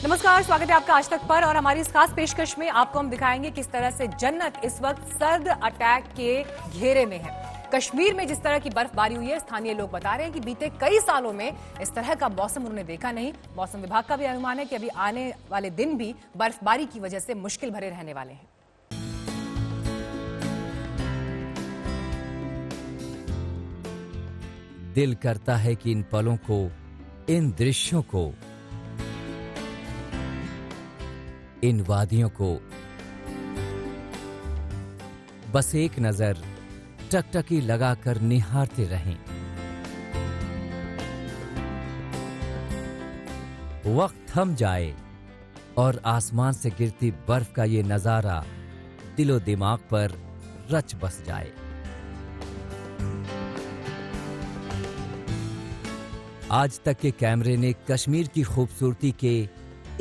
नमस्कार, स्वागत है आपका आज तक पर। और हमारी इस खास पेशकश में आपको हम दिखाएंगे किस तरह से जन्नत इस वक्त सर्द अटैक के घेरे में है। कश्मीर में जिस तरह की बर्फबारी हुई है, स्थानीय लोग बता रहे हैं कि बीते कई सालों में इस तरह का मौसम उन्होंने देखा नहीं। मौसम विभाग का भी अनुमान है कि अभी आने वाले दिन भी बर्फबारी की वजह से मुश्किल भरे रहने वाले हैं। दिल करता है कि इन पलों को, इन दृश्यों को, इन वादियों को बस एक नजर टकटकी लगाकर निहारते रहें। वक्त थम जाए और आसमान से गिरती बर्फ का ये नजारा दिलो दिमाग पर रच बस जाए। आज तक के कैमरे ने कश्मीर की खूबसूरती के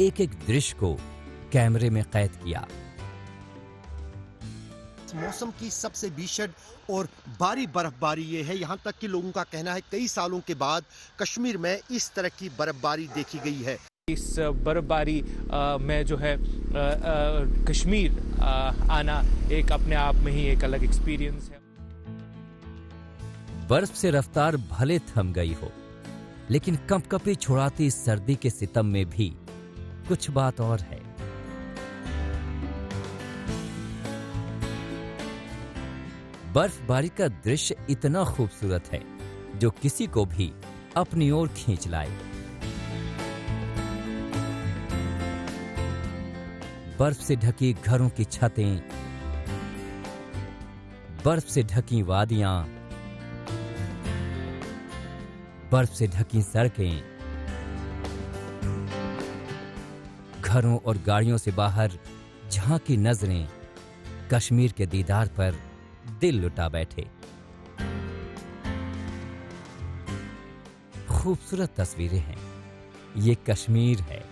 एक एक दृश्य को कैमरे में कैद किया। मौसम की सबसे भीषण और भारी बर्फबारी ये है। यहाँ तक कि लोगों का कहना है कई सालों के बाद कश्मीर में इस तरह की बर्फबारी देखी गई है। इस बर्फबारी में जो है कश्मीर आना एक अपने आप में ही एक अलग एक्सपीरियंस है। बर्फ से रफ्तार भले थम गई हो, लेकिन कंपकपी छुड़ाती सर्दी के सितम में भी कुछ बात और है। बर्फबारी का दृश्य इतना खूबसूरत है जो किसी को भी अपनी ओर खींच लाए। बर्फ से ढकी घरों की छतें, बर्फ से ढकी वादियां, बर्फ से ढकी सड़कें, घरों और गाड़ियों से बाहर झांकी नजरें कश्मीर के दीदार पर दिल लुटा बैठे। खूबसूरत तस्वीरें हैं, ये कश्मीर है।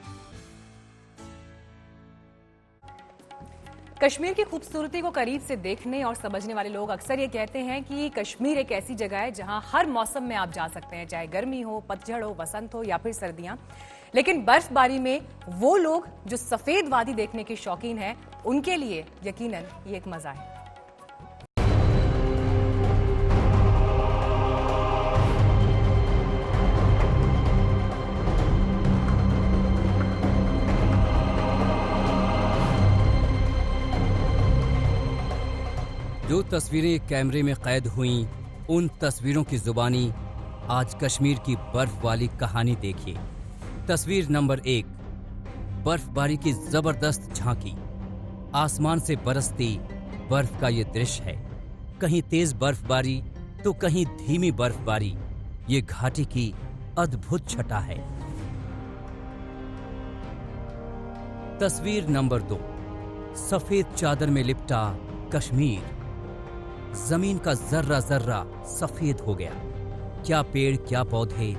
कश्मीर की खूबसूरती को करीब से देखने और समझने वाले लोग अक्सर ये कहते हैं कि कश्मीर एक ऐसी जगह है जहां हर मौसम में आप जा सकते हैं, चाहे गर्मी हो, पतझड़ हो, वसंत हो या फिर सर्दियां। लेकिन बर्फबारी में वो लोग जो सफेद वादी देखने के शौकीन हैं, उनके लिए यकीनन ये एक मजा है। जो तस्वीरें कैमरे में कैद हुईं, उन तस्वीरों की जुबानी आज कश्मीर की बर्फ वाली कहानी देखिए। तस्वीर नंबर 1, बर्फबारी की जबरदस्त झांकी। आसमान से बरसती बर्फ का ये दृश्य है। कहीं तेज बर्फबारी तो कहीं धीमी बर्फबारी। ये घाटी की अद्भुत छटा है। तस्वीर नंबर 2, सफेद चादर में लिपटा कश्मीर। जमीन का जर्रा जर्रा सफेद हो गया। क्या पेड़, क्या पौधे,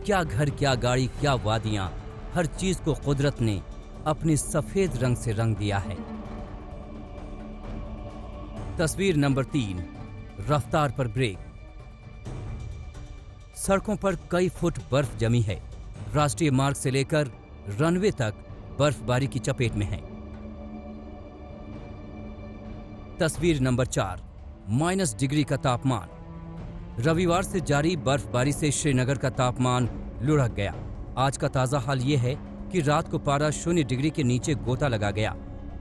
क्या घर, क्या गाड़ी, क्या वादियां, हर चीज को कुदरत ने अपने सफेद रंग से रंग दिया है। तस्वीर नंबर 3, रफ्तार पर ब्रेक। सड़कों पर कई फुट बर्फ जमी है। राष्ट्रीय मार्ग से लेकर रनवे तक बर्फबारी की चपेट में है। तस्वीर नंबर 4, -डिग्री का तापमान। रविवार से जारी बर्फबारी से श्रीनगर का तापमान लुढ़क गया। आज का ताजा हाल ये है कि रात को पारा 0 डिग्री के नीचे गोता लगा गया,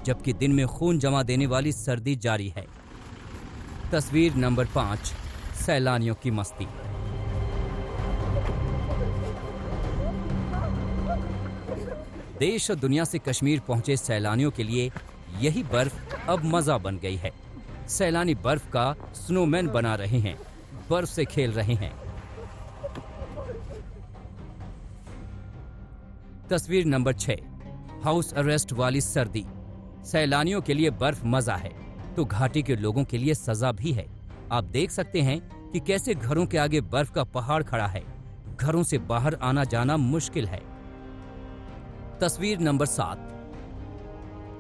जबकि दिन में खून जमा देने वाली सर्दी जारी है। तस्वीर नंबर 5, सैलानियों की मस्ती। देश और दुनिया से कश्मीर पहुंचे सैलानियों के लिए यही बर्फ अब मजा बन गई है। सैलानी बर्फ का स्नोमैन बना रहे हैं, बर्फ से खेल रहे हैं। तस्वीर नंबर 6, हाउस अरेस्ट वाली सर्दी। सैलानियों के लिए बर्फ मजा है तो घाटी के लोगों के लिए सजा भी है। आप देख सकते हैं कि कैसे घरों के आगे बर्फ का पहाड़ खड़ा है। घरों से बाहर आना जाना मुश्किल है। तस्वीर नंबर 7,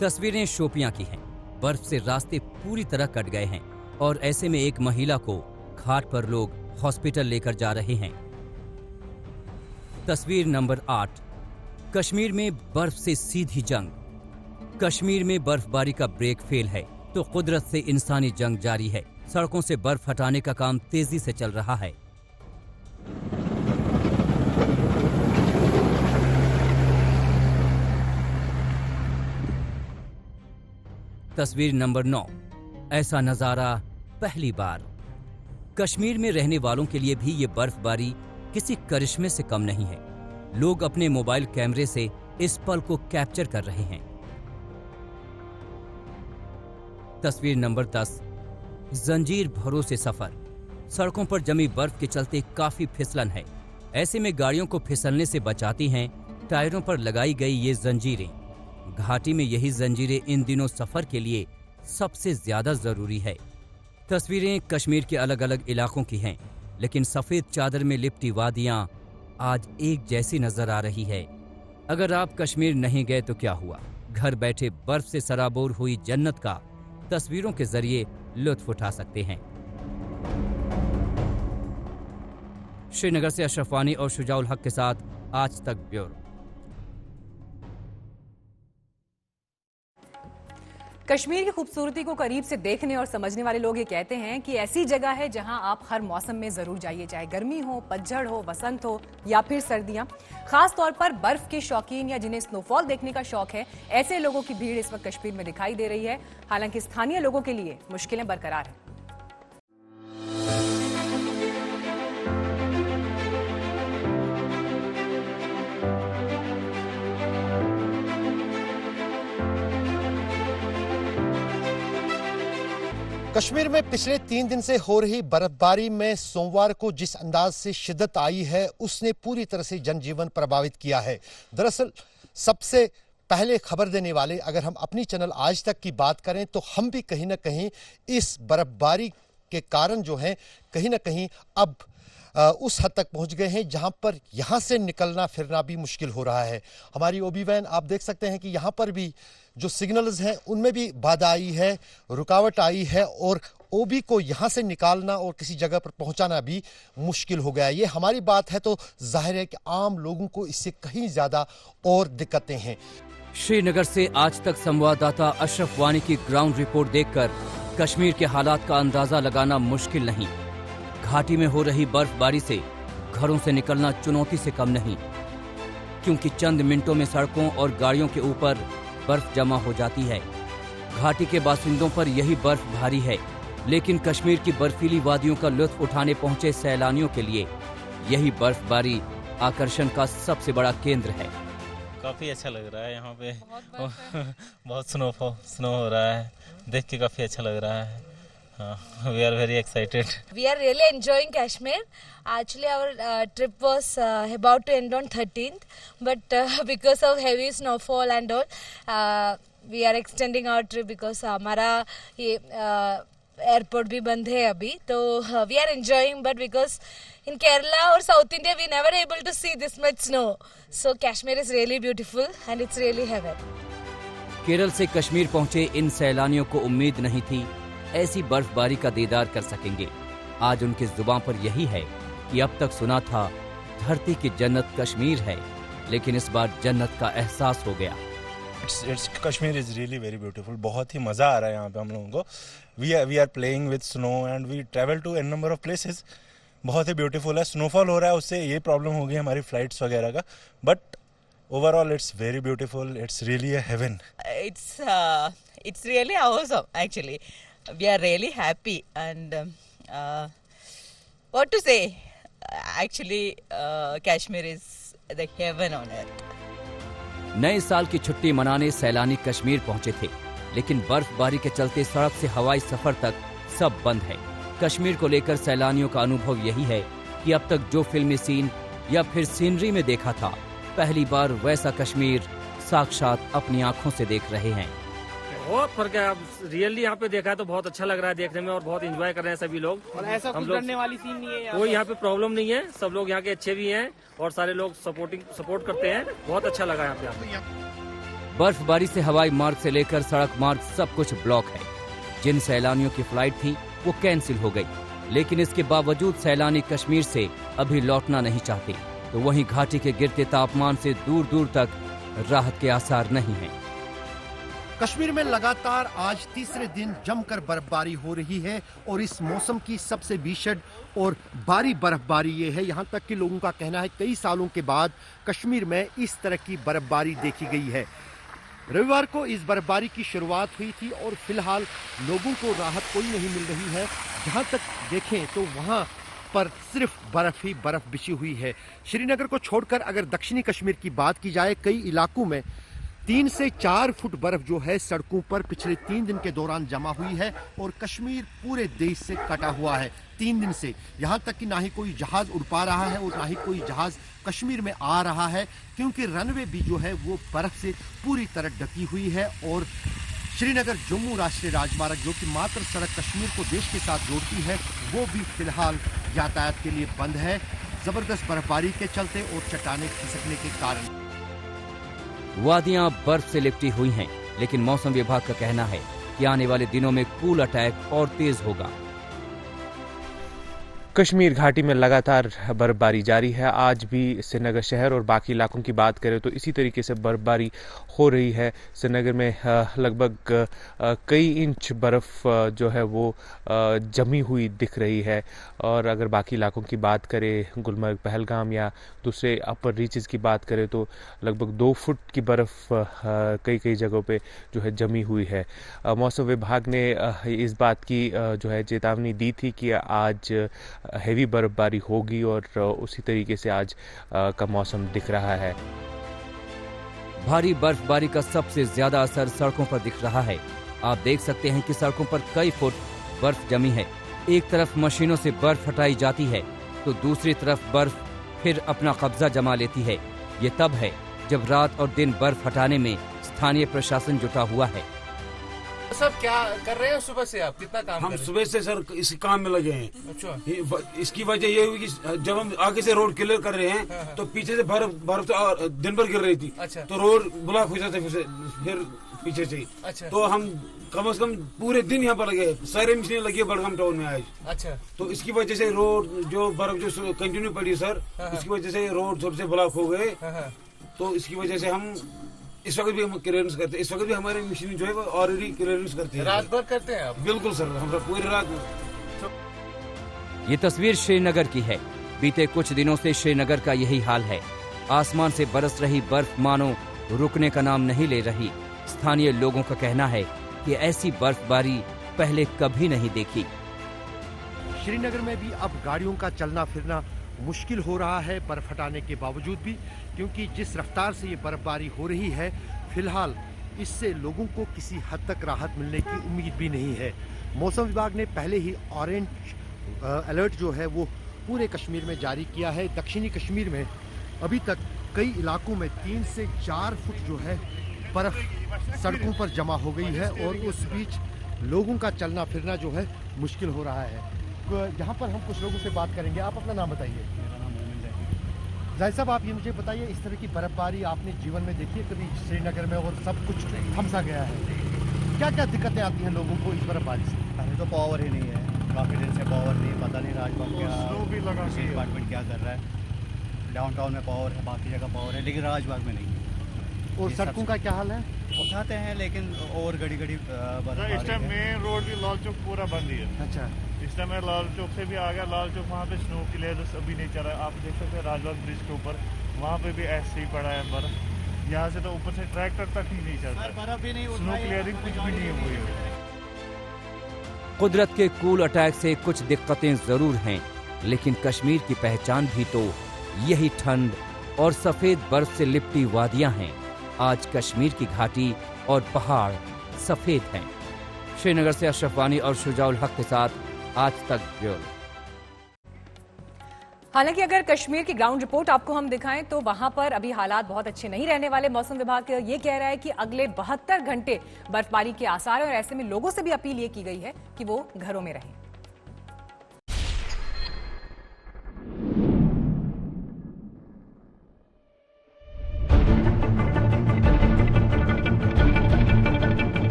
तस्वीरें शोपियां की हैं। बर्फ से रास्ते पूरी तरह कट गए हैं और ऐसे में एक महिला को घाट पर लोग हॉस्पिटल लेकर जा रहे हैं। तस्वीर नंबर 8, कश्मीर में बर्फ से सीधी जंग। कश्मीर में बर्फबारी का ब्रेक फेल है तो कुदरत से इंसानी जंग जारी है। सड़कों से बर्फ हटाने का काम तेजी से चल रहा है। तस्वीर नंबर 9। ऐसा नजारा पहली बार। कश्मीर में रहने वालों के लिए भी ये बर्फबारी किसी करिश्मे से कम नहीं है। लोग अपने मोबाइल कैमरे से इस पल को कैप्चर कर रहे हैं। तस्वीर नंबर 10। जंजीर भरोसे सफर। सड़कों पर जमी बर्फ के चलते काफी फिसलन है। ऐसे में गाड़ियों को फिसलने से बचाती हैं टायरों पर लगाई गई ये जंजीरें। घाटी में यही जंजीरें इन दिनों सफर के लिए सबसे ज्यादा जरूरी है। तस्वीरें कश्मीर के अलग अलग इलाकों की हैं, लेकिन सफेद चादर में लिपटी वादियां आज एक जैसी नजर आ रही है। अगर आप कश्मीर नहीं गए तो क्या हुआ, घर बैठे बर्फ से सराबोर हुई जन्नत का तस्वीरों के जरिए लुत्फ उठा सकते हैं। श्रीनगर से अशरफ वानी और शुजाउल हक के साथ आज तक ब्यूरो। कश्मीर की खूबसूरती को करीब से देखने और समझने वाले लोग ये कहते हैं कि ऐसी जगह है जहां आप हर मौसम में जरूर जाइए, चाहे गर्मी हो, पतझड़ हो, बसंत हो या फिर सर्दियां। खास तौर पर बर्फ के शौकीन या जिन्हें स्नोफॉल देखने का शौक है, ऐसे लोगों की भीड़ इस वक्त कश्मीर में दिखाई दे रही है। हालांकि स्थानीय लोगों के लिए मुश्किलें बरकरार हैं। कश्मीर में पिछले 3 दिन से हो रही बर्फबारी में सोमवार को जिस अंदाज से शिद्दत आई है, उसने पूरी तरह से जनजीवन प्रभावित किया है। दरअसल सबसे पहले खबर देने वाले अगर हम अपनी चैनल आज तक की बात करें तो हम भी कहीं ना कहीं इस बर्फबारी के कारण जो है कहीं ना कहीं अब उस हद तक पहुंच गए हैं जहां पर यहां से निकलना फिरना भी मुश्किल हो रहा है। हमारी ओबी वैन आप देख सकते हैं कि यहां पर भी जो सिग्नल्स हैं उनमें भी बाधा आई है, रुकावट आई है और ओबी को यहां से निकालना और किसी जगह पर पहुंचाना भी मुश्किल हो गया। ये हमारी बात है तो जाहिर है कि आम लोगों को इससे कहीं ज्यादा और दिक्कतें हैं। श्रीनगर से आज तक संवाददाता अशरफ वानी की ग्राउंड रिपोर्ट देखकर कश्मीर के हालात का अंदाजा लगाना मुश्किल नहीं। घाटी में हो रही बर्फबारी से घरों से निकलना चुनौती से कम नहीं, क्योंकि चंद मिनटों में सड़कों और गाड़ियों के ऊपर बर्फ जमा हो जाती है। घाटी के बासिंदों पर यही बर्फ भारी है, लेकिन कश्मीर की बर्फीली वादियों का लुत्फ उठाने पहुंचे सैलानियों के लिए यही बर्फबारी आकर्षण का सबसे बड़ा केंद्र है। काफ़ी अच्छा लग रहा है यहाँ पे। बहुत स्नो हो रहा है, देख के काफ़ी अच्छा लग रहा है। We are very excited. We are really enjoying Kashmir. Actually, our trip was about to end on 13th, but because of heavy snowfall and all, we are extending our trip because हमारा ये airport भी बंद है अभी, तो we are enjoying, but because in Kerala or South India we never able to see this much snow, so Kashmir is really beautiful and it's really heaven. Kerala से कश्मीर पहुंचे इन सैलानियों को उम्मीद नहीं थी ऐसी बर्फबारी का दीदार कर सकेंगे। आज उनकी जुबान पर यही है कि अब तक सुना था धरती की जन्नत कश्मीर है, लेकिन इस बार जन्नत का एहसास हो गया। Kashmir is really very beautiful. बहुत ही मजा आ रहा है यहाँ पे हम लोगों को। We are playing with snow and we travel to an number of places. बहुत ही ब्यूटीफुल है। स्नोफॉल हो रहा है, उससे ये प्रॉब्लम हो गई हमारी फ्लाइट्स वगैरह का, but overall it's very beautiful. It's really a heaven. It's really awesome actually. We are really happy and what to say, actually Kashmir is the heaven on earth. नए साल की छुट्टी मनाने सैलानी कश्मीर पहुंचे थे, लेकिन बर्फबारी के चलते सड़क से हवाई सफर तक सब बंद है। कश्मीर को लेकर सैलानियों का अनुभव यही है कि अब तक जो फिल्मी सीन या फिर सीनरी में देखा था, पहली बार वैसा कश्मीर साक्षात अपनी आंखों से देख रहे हैं। बहुत फर्क है। अब रियली यहाँ पे देखा है तो बहुत अच्छा लग रहा है देखने में और बहुत एंजॉय कर रहे हैं सभी लोग। और ऐसा कुछ डरने वाली सीन नहीं है, कोई यहाँ पे प्रॉब्लम नहीं है। सब लोग यहाँ के अच्छे भी हैं और सारे लोग सपोर्ट करते हैं। बहुत अच्छा लगा यहाँ पे। बर्फबारी से हवाई मार्ग से लेकर सड़क मार्ग सब कुछ ब्लॉक है। जिन सैलानियों की फ्लाइट थी वो कैंसिल हो गई, लेकिन इसके बावजूद सैलानी कश्मीर से अभी लौटना नहीं चाहते। तो वहीं घाटी के गिरते तापमान से दूर दूर तक राहत के आसार नहीं हैं। कश्मीर में लगातार आज तीसरे दिन जमकर बर्फबारी हो रही है और इस मौसम की सबसे भीषण और भारी बर्फबारी ये है। यहाँ तक कि लोगों का कहना है कई सालों के बाद कश्मीर में इस तरह की बर्फबारी देखी गई है। रविवार को इस बर्फबारी की शुरुआत हुई थी और फिलहाल लोगों को राहत कोई नहीं मिल रही है। जहाँ तक देखें तो वहाँ पर सिर्फ बर्फ ही बर्फ बिछी हुई है। श्रीनगर को छोड़कर अगर दक्षिणी कश्मीर की बात की जाए, कई इलाकों में 3 से 4 फुट बर्फ जो है सड़कों पर पिछले 3 दिन के दौरान जमा हुई है और कश्मीर पूरे देश से कटा हुआ है 3 दिन से। यहाँ तक कि ना ही कोई जहाज उड़ पा रहा है और ना ही कोई जहाज कश्मीर में आ रहा है, क्योंकि रनवे भी जो है वो बर्फ से पूरी तरह ढकी हुई है। और श्रीनगर जम्मू राष्ट्रीय राजमार्ग जो कि मात्र सड़क कश्मीर को देश के साथ जोड़ती है, वो भी फिलहाल यातायात के लिए बंद है, जबरदस्त बर्फबारी के चलते और चट्टानें खिसकने के कारण। वादियां बर्फ से लिपटी हुई हैं, लेकिन मौसम विभाग का कहना है कि आने वाले दिनों में कूल अटैक और तेज होगा। कश्मीर घाटी में लगातार बर्फबारी जारी है। आज भी श्रीनगर शहर और बाकी इलाकों की बात करें तो इसी तरीके से बर्फबारी हो रही है। श्रीनगर में लगभग कई इंच बर्फ जो है वो जमी हुई दिख रही है। और अगर बाकी इलाकों की बात करें, गुलमर्ग, पहलगाम या दूसरे अपर रीचेस की बात करें तो लगभग 2 फुट की बर्फ कई कई जगहों पे जो है जमी हुई है। मौसम विभाग ने इस बात की जो है चेतावनी दी थी कि आज हेवी बर्फबारी होगी और उसी तरीके से आज का मौसम दिख रहा है। भारी बर्फबारी का सबसे ज्यादा असर सड़कों पर दिख रहा है। आप देख सकते हैं कि सड़कों पर कई फुट बर्फ जमी है। एक तरफ मशीनों से बर्फ हटाई जाती है तो दूसरी तरफ बर्फ फिर अपना कब्जा जमा लेती है। ये तब है जब रात और दिन बर्फ हटाने में स्थानीय प्रशासन जुटा हुआ है। सर क्या कर रहे हैं सुबह से, आप कितना काम हम सुबह से सर इस काम में लगे हैं। अच्छा। इसकी वजह ये हुई कि जब हम आगे से रोड क्लियर कर रहे हैं तो पीछे से बर्फ तो दिन भर गिर रही थी। अच्छा। तो रोड ब्लॉक हो जाता फिर पीछे से। अच्छा। तो हम कम से कम पूरे दिन यहाँ पर लगे, सारे मशीनें लगी है बड़गाम टाउन में आज। अच्छा। तो इसकी वजह से रोड जो बर्फ जो कंटिन्यू पड़ी सर, इसकी वजह से रोड थोड़े से ब्लॉक हो गए। तो इसकी वजह से हम इस वक्त भी हम क्लियरेंस करते हैं। इस वक्त भी हमारी मशीन जो है वो ऑलरेडी क्लियरेंस करते हैं। रात भर करते हैं आप? बिल्कुल सर, हम पूरी रात। ये तस्वीर श्रीनगर की है। बीते कुछ दिनों से श्रीनगर का यही हाल है। आसमान से बरस रही बर्फ मानो रुकने का नाम नहीं ले रही। स्थानीय लोगों का कहना है कि ऐसी बर्फबारी पहले कभी नहीं देखी। श्रीनगर में भी अब गाड़ियों का चलना फिरना मुश्किल हो रहा है बर्फ हटाने के बावजूद भी, क्योंकि जिस रफ्तार से ये बर्फबारी हो रही है फिलहाल इससे लोगों को किसी हद तक राहत मिलने की उम्मीद भी नहीं है। मौसम विभाग ने पहले ही ऑरेंज अलर्ट जो है वो पूरे कश्मीर में जारी किया है। दक्षिणी कश्मीर में अभी तक कई इलाकों में 3 से 4 फुट जो है बर्फ सड़कों पर जमा हो गई है और उस बीच लोगों का चलना फिरना जो है मुश्किल हो रहा है। यहाँ पर हम कुछ लोगों से बात करेंगे। आप अपना नाम बताइए। जाहिर साहब, आप ये मुझे बताइए, इस तरह की बर्फबारी आपने जीवन में देखी है कभी श्रीनगर में और सब कुछ थमसा गया है? क्या क्या दिक्कतें आती हैं लोगों को इस बर्फबारी से? पहले तो पावर ही नहीं है, काफ़ी दिन से पावर नहीं, पता नहीं राजभवन क्या डिपार्टमेंट क्या कर रहा है। डाउनटाउन में पावर है, बाकी जगह पावर है, लेकिन राजबाग में नहीं है। और सड़कों का क्या हाल है? उठाते हैं लेकिन और घड़ी इस टाइम मेन रोड भी लाल चौक पूरा बंद ही है। अच्छा। इस टाइम मैं लाल चौक से भी आ गया। लाल चौक वहाँ पे स्नो की लेयर अभी नहीं चल रहा है। आप देख सकते हैं राजबाग ब्रिज के ऊपर, वहाँ पे भी ऐसे ही पड़ा है बर्फ। यहाँ से तो ऊपर से ट्रैक्टर तक ही नहीं चल रहा, बर्फ भी नहीं, स्नो क्लियरिंग कुछ भी नहीं हुई है। कुदरत के कूल अटैक से कुछ दिक्कतें जरूर हैं, लेकिन कश्मीर की पहचान भी तो यही ठंड और सफेद बर्फ से लिपटी वादियां हैं। आज कश्मीर की घाटी और पहाड़ सफेद हैं। श्रीनगर से अशरफ वानी और शुजाउल हक के साथ आज तक ब्यूरो। हालांकि अगर कश्मीर की ग्राउंड रिपोर्ट आपको हम दिखाएं तो वहां पर अभी हालात बहुत अच्छे नहीं रहने वाले। मौसम विभाग ये कह रहा है कि अगले 72 घंटे बर्फबारी के आसार हैं और ऐसे में लोगों से भी अपील ये की गई है कि वो घरों में रहें।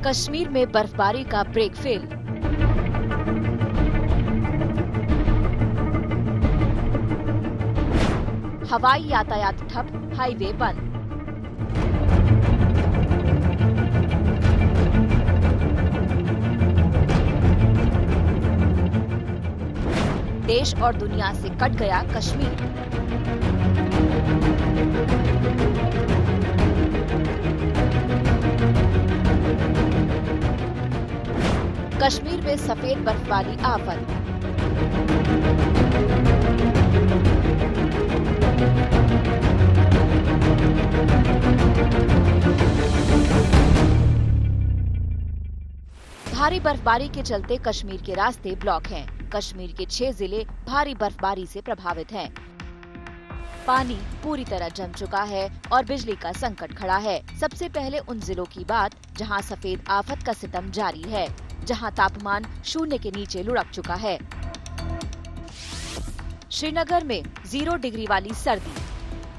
कश्मीर में बर्फबारी का ब्रेक फेल। हवाई यातायात ठप, हाईवे बंद। देश और दुनिया से कट गया कश्मीर। कश्मीर में सफेद बर्फबारी आफत। भारी बर्फबारी के चलते कश्मीर के रास्ते ब्लॉक हैं। कश्मीर के 6 जिले भारी बर्फबारी से प्रभावित हैं। पानी पूरी तरह जम चुका है और बिजली का संकट खड़ा है। सबसे पहले उन जिलों की बात जहां सफेद आफत का सितम जारी है, जहां तापमान 0 के नीचे लुढ़क चुका है। श्रीनगर में 0 डिग्री वाली सर्दी,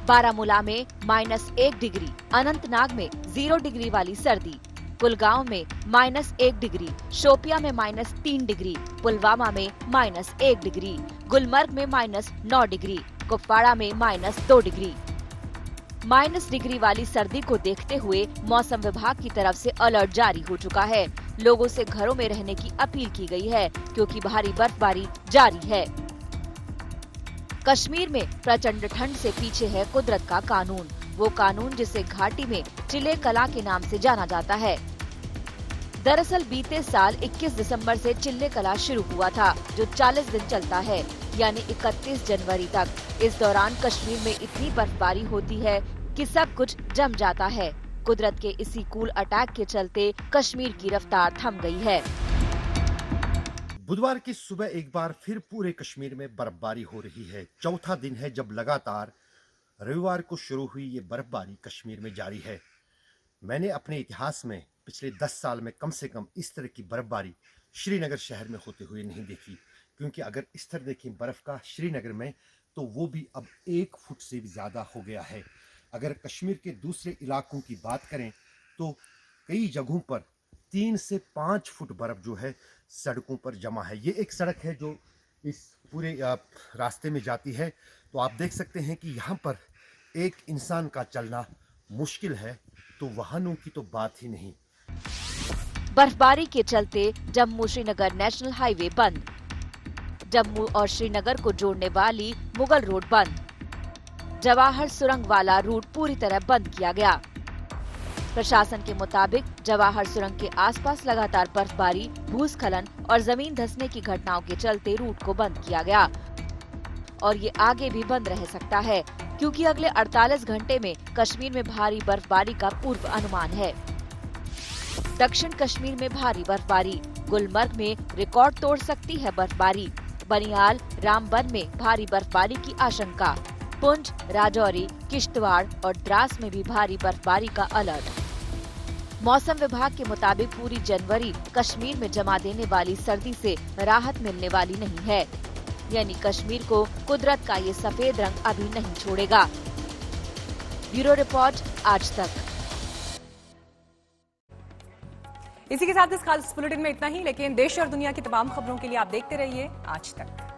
बारामूला में -1 डिग्री, अनंतनाग में 0 डिग्री वाली सर्दी, कुलगांव में -1 डिग्री, शोपिया में -3 डिग्री, पुलवामा में -1 डिग्री, गुलमर्ग में -9 डिग्री, कुपवाड़ा में -2 डिग्री। -डिग्री वाली सर्दी को देखते हुए मौसम विभाग की तरफ से अलर्ट जारी हो चुका है। लोगों से घरों में रहने की अपील की गई है क्योंकि भारी बर्फबारी जारी है। कश्मीर में प्रचंड ठंड से पीछे है कुदरत का कानून, वो कानून जिसे घाटी में चिले कला के नाम से जाना जाता है। दरअसल बीते साल 21 दिसंबर से चिल्ले कला शुरू हुआ था, जो 40 दिन चलता है, यानी 31 जनवरी तक। इस दौरान कश्मीर में इतनी बर्फबारी होती है कि सब कुछ जम जाता है। कुदरत के इसी कूल अटैक के चलते कश्मीर की रफ्तार थम गई है। बुधवार की सुबह एक बार फिर पूरे कश्मीर में बर्फबारी हो रही है। चौथा दिन है जब लगातार रविवार को शुरू हुई ये बर्फबारी कश्मीर में जारी है। मैंने अपने इतिहास में पिछले 10 साल में कम से कम इस तरह की बर्फबारी श्रीनगर शहर में होते हुए नहीं देखी, क्योंकि अगर स्तर देखें बर्फ का श्रीनगर में तो वो भी अब 1 फुट से भी ज़्यादा हो गया है। अगर कश्मीर के दूसरे इलाकों की बात करें तो कई जगहों पर 3 से 5 फुट बर्फ जो है सड़कों पर जमा है। ये एक सड़क है जो इस पूरे रास्ते में जाती है, तो आप देख सकते हैं कि यहाँ पर एक इंसान का चलना मुश्किल है, तो वाहनों की तो बात ही नहीं। बर्फबारी के चलते जम्मू श्रीनगर नेशनल हाईवे बंद, जम्मू और श्रीनगर को जोड़ने वाली मुगल रोड बंद, जवाहर सुरंग वाला रूट पूरी तरह बंद किया गया। प्रशासन के मुताबिक जवाहर सुरंग के आसपास लगातार बर्फबारी, भूस्खलन और जमीन धंसने की घटनाओं के चलते रूट को बंद किया गया और ये आगे भी बंद रह सकता है, क्योंकि अगले 48 घंटे में कश्मीर में भारी बर्फबारी का पूर्व अनुमान है। दक्षिण कश्मीर में भारी बर्फबारी, गुलमर्ग में रिकॉर्ड तोड़ सकती है बर्फबारी, बनिहाल, रामबन में भारी बर्फबारी की आशंका, पुंछ, राजौरी, किश्तवाड़ और द्रास में भी भारी बर्फबारी का अलर्ट। मौसम विभाग के मुताबिक पूरी जनवरी कश्मीर में जमा देने वाली सर्दी से राहत मिलने वाली नहीं है, यानी कश्मीर को कुदरत का ये सफेद रंग अभी नहीं छोड़ेगा। ब्यूरो रिपोर्ट, आज तक। इसी के साथ इस खास बुलेटिन में इतना ही, लेकिन देश और दुनिया की तमाम खबरों के लिए आप देखते रहिए आज तक।